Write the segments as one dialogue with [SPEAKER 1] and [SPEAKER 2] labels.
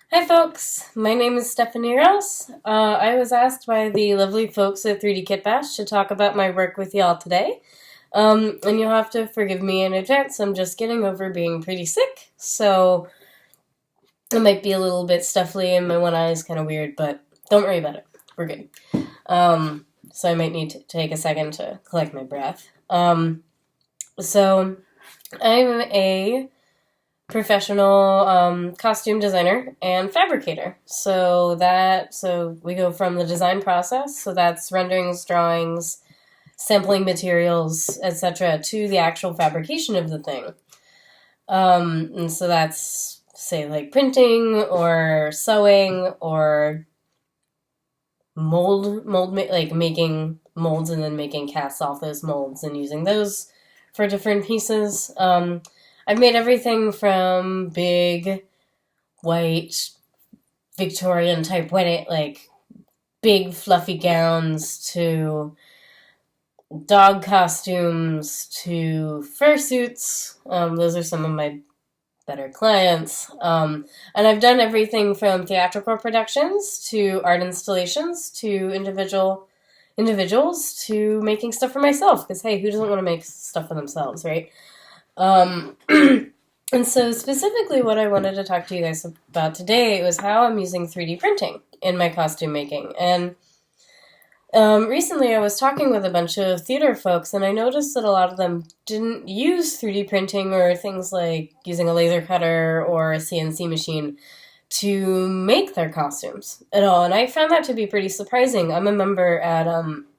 [SPEAKER 1] Hi folks, my name is Stephanie Rouse. I was asked by the lovely folks at 3D Kit Bash to talk about my work with y'all today. And you'll have to forgive me in advance, I'm just getting over being pretty sick, so it might be a little bit stuffy and my one eye is kind of weird, but don't worry about it, we're good. So I might need to take a second to collect my breath. So I'm a professional costume designer and fabricator. So we go from the design process, so that's renderings, drawings, sampling materials, etc., to the actual fabrication of the thing. And so that's say like printing or sewing or like making molds and then making casts off those molds and using those for different pieces. I've made everything from big, white, Victorian type wedding, like big fluffy gowns to dog costumes to fursuits. Those are some of my better clients. And I've done everything from theatrical productions to art installations to individuals to making stuff for myself. Because hey, who doesn't want to make stuff for themselves, right? And so specifically what I wanted to talk to you guys about today was how I'm using 3D printing in my costume making. And recently I was talking with a bunch of theater folks, and I noticed that a lot of them didn't use 3D printing or things like using a laser cutter or a CNC machine to make their costumes at all. And I found that to be pretty surprising. I'm a member at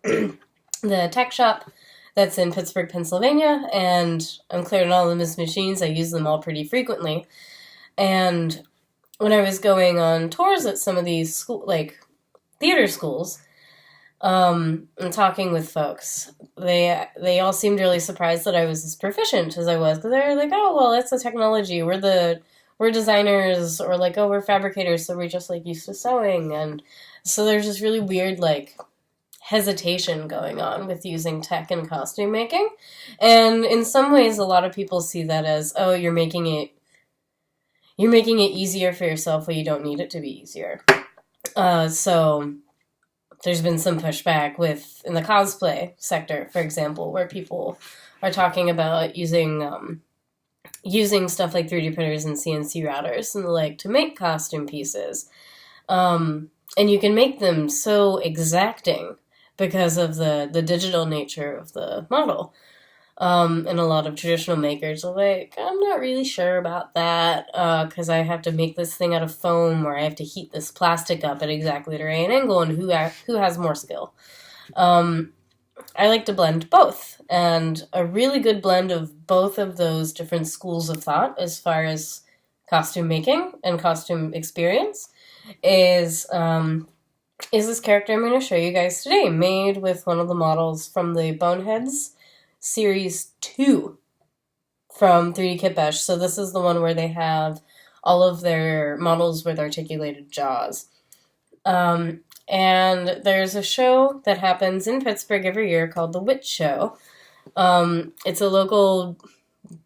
[SPEAKER 1] the tech shop that's in Pittsburgh, Pennsylvania, and I'm clearing all of these machines. I use them all pretty frequently. And when I was going on tours at some of these theater schools, and talking with folks, they all seemed really surprised that I was as proficient as I was, because they were like, "Oh, well, that's the technology. We're designers, or like, oh, we're fabricators, so we're just like used to sewing." And so there's this really weird hesitation going on with using tech in costume making. And in some ways, a lot of people see that as, oh, you're making it easier for yourself, but you don't need it to be easier. So there's been some pushback in the cosplay sector, for example, where people are talking about using stuff like 3D printers and CNC routers and the like to make costume pieces. And you can make them so exacting because of the digital nature of the model. And a lot of traditional makers are like, I'm not really sure about that, because I have to make this thing out of foam, or I have to heat this plastic up at exactly the right angle, and who has more skill? I like to blend both, and a really good blend of both of those different schools of thought as far as costume making and costume experience is this character I'm going to show you guys today, made with one of the models from the Boneheads Series 2 from 3D Kit Bash. So this is the one where they have all of their models with articulated jaws. And there's a show that happens in Pittsburgh every year called the Wit Show. It's a local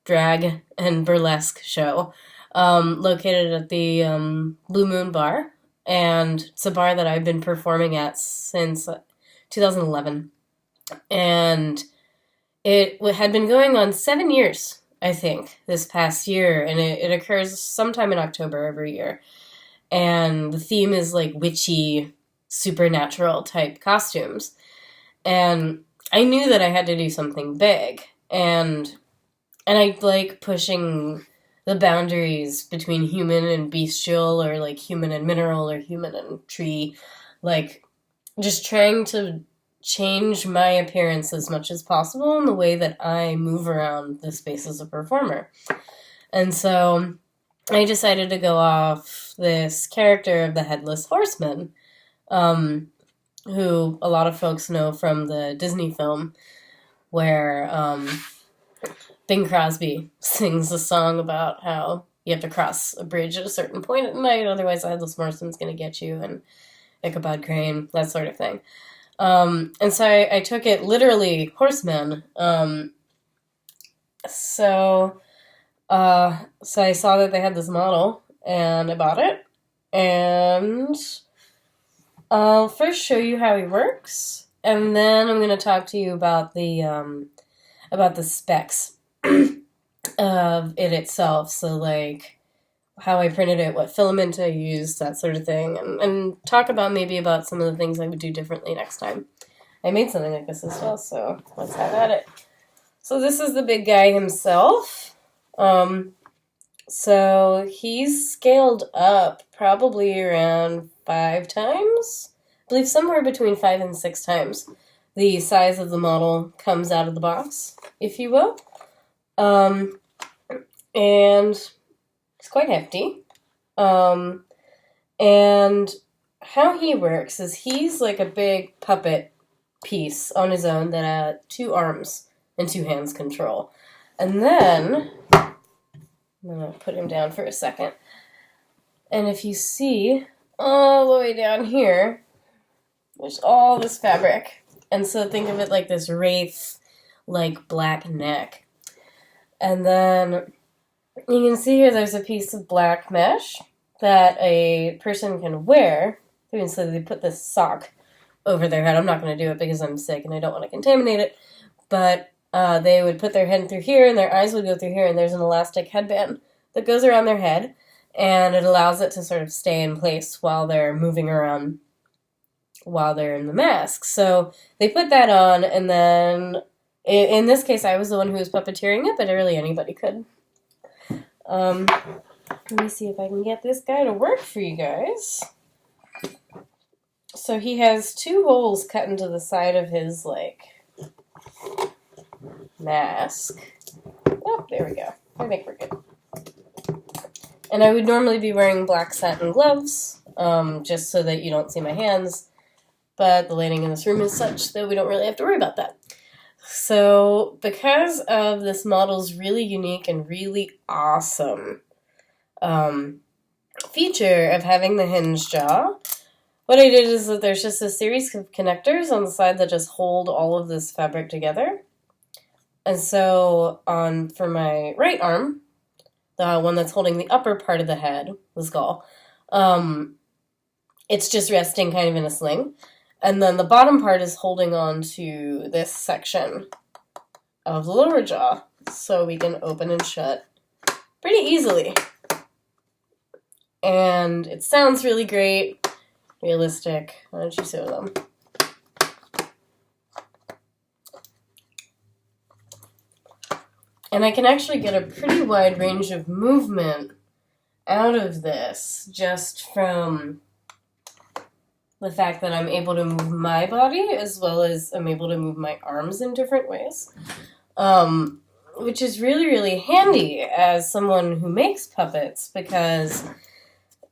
[SPEAKER 1] drag and burlesque show located at the Blue Moon Bar. And it's a bar that I've been performing at since 2011. And it had been going on 7 years, I think, this past year. And it occurs sometime in October every year. And the theme is like witchy, supernatural type costumes. And I knew that I had to do something big. And I like pushing the boundaries between human and bestial, or like human and mineral, or human and tree, like just trying to change my appearance as much as possible in the way that I move around the space as a performer. And so I decided to go off this character of the Headless Horseman, who a lot of folks know from the Disney film, where Bing Crosby sings a song about how you have to cross a bridge at a certain point at night, otherwise the Headless Horseman's going to get you, and Ichabod Crane, that sort of thing. And so I took it literally, horseman. So I saw that they had this model, and I bought it, and I'll first show you how he works, and then I'm going to talk to you about the specs of it itself. So, like, how I printed it, what filament I used, that sort of thing, and talk about maybe about some of the things I would do differently next time. I made something like this as well, so let's have at it. So this is the big guy himself. So he's scaled up probably around 5 times. I believe somewhere between 5 and 6 times the size of the model comes out of the box, if you will. And it's quite hefty. And how he works is he's like a big puppet piece on his own that 2 arms and 2 hands control. And then, I'm going to put him down for a second. And if you see, all the way down here, there's all this fabric. And so think of it like this wraith, like black neck. And then you can see here there's a piece of black mesh that a person can wear. So they put this sock over their head. I'm not going to do it because I'm sick and I don't want to contaminate it. But they would put their head through here and their eyes would go through here, and there's an elastic headband that goes around their head, and it allows it to sort of stay in place while they're moving around while they're in the mask. So they put that on, and then in this case I was the one who was puppeteering it, but really anybody could. Let me see if I can get this guy to work for you guys. So he has 2 holes cut into the side of his, like, mask. Oh, there we go. I think we're good. And I would normally be wearing black satin gloves, just so that you don't see my hands, but the lighting in this room is such that we don't really have to worry about that. So, because of this model's really unique and really awesome feature of having the hinge jaw, what I did is that there's just a series of connectors on the side that just hold all of this fabric together. And so for my right arm, the one that's holding the upper part of the head, the skull, it's just resting kind of in a sling. And then the bottom part is holding on to this section of the lower jaw, so we can open and shut pretty easily. And it sounds really great, realistic. Why don't you sew them? And I can actually get a pretty wide range of movement out of this just from the fact that I'm able to move my body as well as I'm able to move my arms in different ways, which is really, really handy as someone who makes puppets, because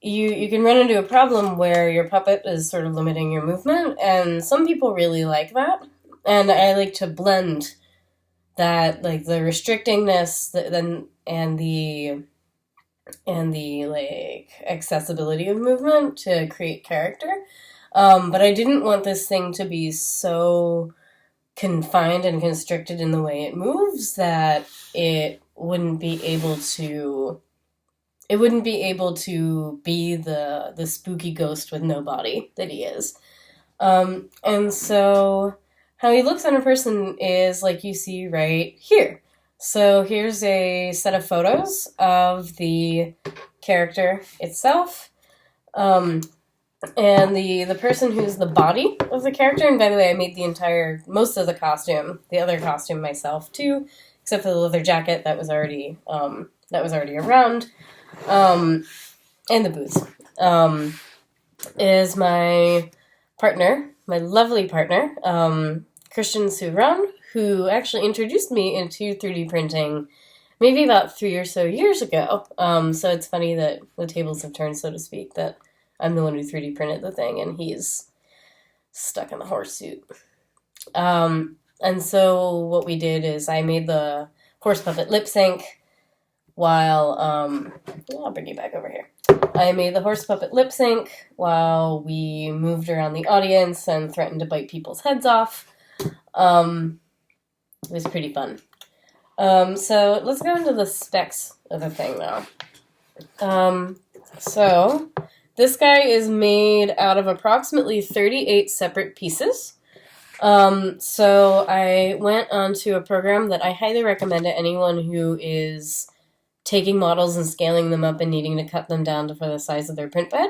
[SPEAKER 1] you can run into a problem where your puppet is sort of limiting your movement, and some people really like that, and I like to blend that, like the restrictingness and the like accessibility of movement to create character. But I didn't want this thing to be so confined and constricted in the way it moves that it wouldn't be able to be the spooky ghost with no body that he is. And so how he looks on a person is like you see right here. So here's a set of photos of the character itself. And the person who's the body of the character, and by the way, I made most of the costume, the other costume myself too, except for the leather jacket that was already around, and the boots, is my partner, my lovely partner, Christian Souran, who actually introduced me into 3D printing maybe about 3 or so years ago. So it's funny that the tables have turned, so to speak, that I'm the one who 3D printed the thing, and he's stuck in the horse suit. And so what we did is I made the horse puppet lip sync while, I'll bring you back over here. I made the horse puppet lip sync while we moved around the audience and threatened to bite people's heads off. It was pretty fun. So let's go into the specs of the thing now. So this guy is made out of approximately 38 separate pieces. So I went onto a program that I highly recommend to anyone who is taking models and scaling them up and needing to cut them down for the size of their print bed.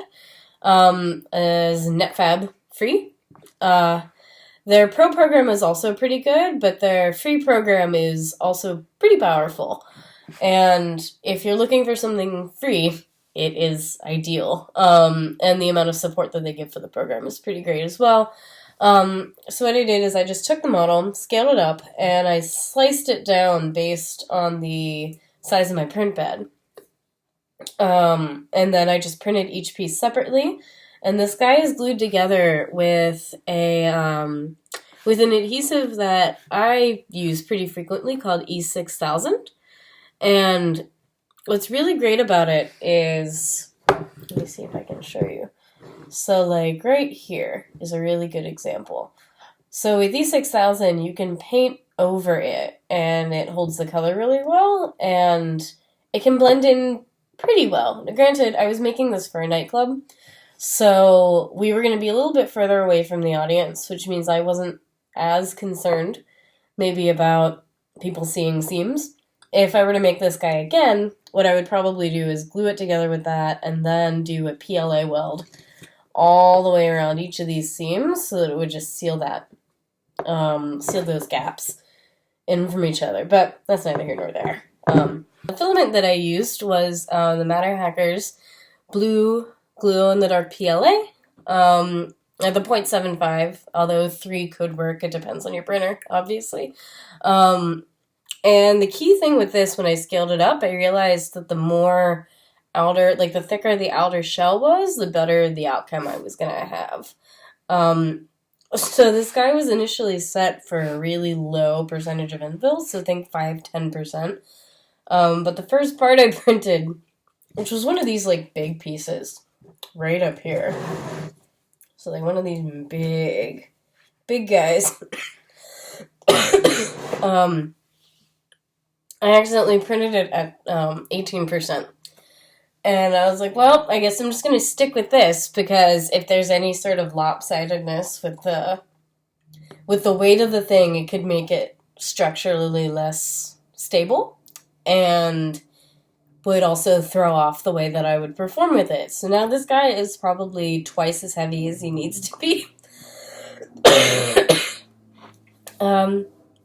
[SPEAKER 1] Is NetFab free. Their pro program is also pretty good, but their free program is also pretty powerful. And if you're looking for something free, it is ideal. And the amount of support that they give for the program is pretty great as well. So what I did is I just took the model, scaled it up, and I sliced it down based on the size of my print bed. And then I just printed each piece separately. And this guy is glued together with an adhesive that I use pretty frequently called E6000. And what's really great about it is, let me see if I can show you. So like right here is a really good example. So with E6000, you can paint over it and it holds the color really well and it can blend in pretty well. Now, granted, I was making this for a nightclub, so we were going to be a little bit further away from the audience, which means I wasn't as concerned maybe about people seeing seams. If I were to make this guy again, what I would probably do is glue it together with that and then do a PLA weld all the way around each of these seams so that it would just seal those gaps in from each other. But that's neither here nor there. The filament that I used was the Matter Hackers blue glue in the dark PLA at the 0.75, although 3 could work. It depends on your printer, obviously. And the key thing with this, when I scaled it up, I realized that the more outer, like the thicker the outer shell was, the better the outcome I was going to have. So this guy was initially set for a really low percentage of infill, so think 5-10%. But the first part I printed, which was one of these like big pieces, right up here. So like one of these big guys. I accidentally printed it at 18%. And I was like, well, I guess I'm just going to stick with this because if there's any sort of lopsidedness with the weight of the thing, it could make it structurally less stable and would also throw off the way that I would perform with it. So now this guy is probably twice as heavy as he needs to be.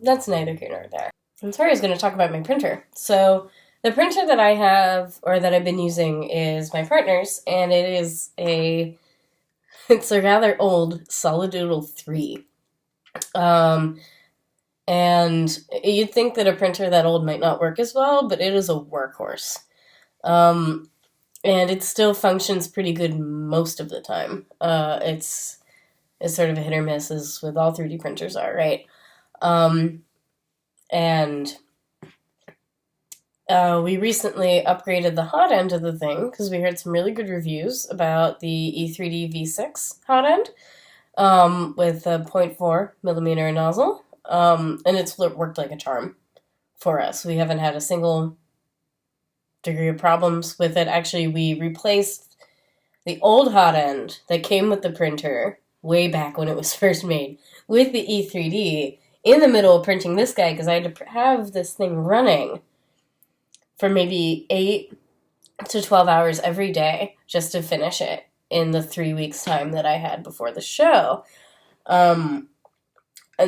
[SPEAKER 1] That's neither here nor there. I'm sorry, I was going to talk about my printer. So the printer that I have, or that I've been using, is my partner's, and it's a rather old Solidoodle 3. And you'd think that a printer that old might not work as well, but it is a workhorse. And it still functions pretty good most of the time. It's sort of a hit or miss, as with all 3D printers are, right? And we recently upgraded the hot end of the thing because we heard some really good reviews about the E3D V6 hot end with a 0.4 millimeter nozzle. And it's worked like a charm for us. We haven't had a single degree of problems with it. Actually, we replaced the old hot end that came with the printer way back when it was first made with the E3D in the middle of printing this guy because I had to have this thing running for maybe 8 to 12 hours every day just to finish it in the 3 weeks time that I had before the show. And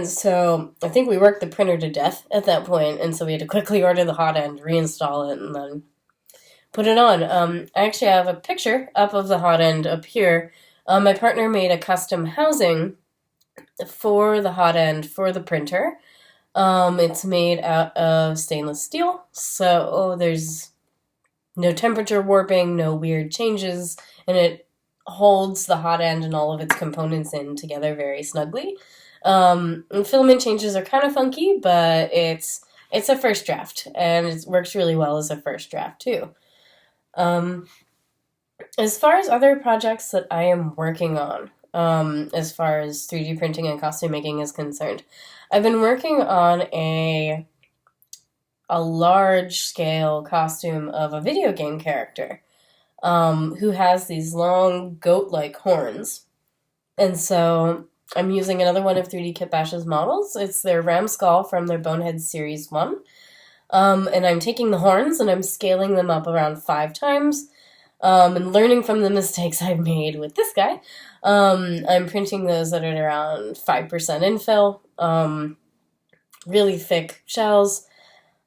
[SPEAKER 1] so I think we worked the printer to death at that point, and so we had to quickly order the hot end, reinstall it, and then put it on. I actually have a picture up of the hot end up here. My partner made a custom housing for the hot end for the printer. It's made out of stainless steel, so there's no temperature warping, no weird changes, and it holds the hot end and all of its components in together very snugly. And filament changes are kind of funky, but it's a first draft, and it works really well as a first draft too. As far as other projects that I am working on, as far as 3D printing and costume making is concerned, I've been working on a large-scale costume of a video game character. who has these long goat-like horns. And so I'm using another one of 3D Kit Bash's models. It's their ram skull from their Bonehead Series 1. And I'm taking the horns and I'm scaling them up around 5 times. And learning from the mistakes I've made with this guy. I'm printing those at around 5% infill. Really thick shells.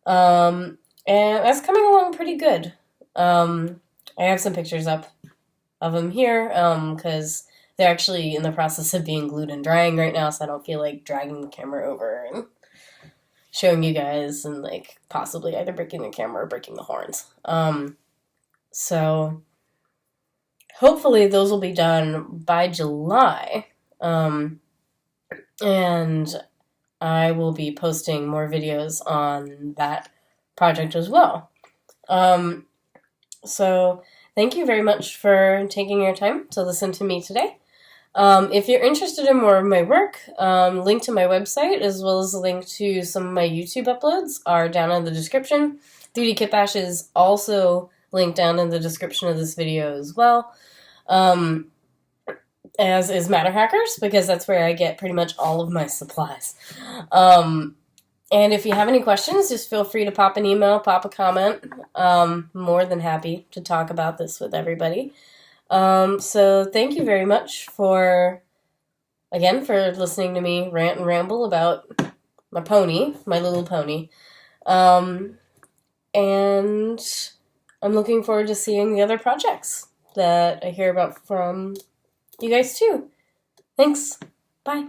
[SPEAKER 1] And that's coming along pretty good. I have some pictures up of them here, because they're actually in the process of being glued and drying right now, so I don't feel like dragging the camera over and showing you guys and, like, possibly either breaking the camera or breaking the horns. So hopefully those will be done by July. And I will be posting more videos on that project as well. So thank you very much for taking your time to listen to me today. If you're interested in more of my work, link to my website as well as a link to some of my YouTube uploads are down in the description. 3D Kit Bash is also linked down in the description of this video as well. As is Matter Hackers, because that's where I get pretty much all of my supplies. And if you have any questions, just feel free to pop an email, pop a comment. More than happy to talk about this with everybody. So thank you very much for listening to me rant and ramble about my pony, my little pony. And I'm looking forward to seeing the other projects that I hear about from you guys too. Thanks. Bye.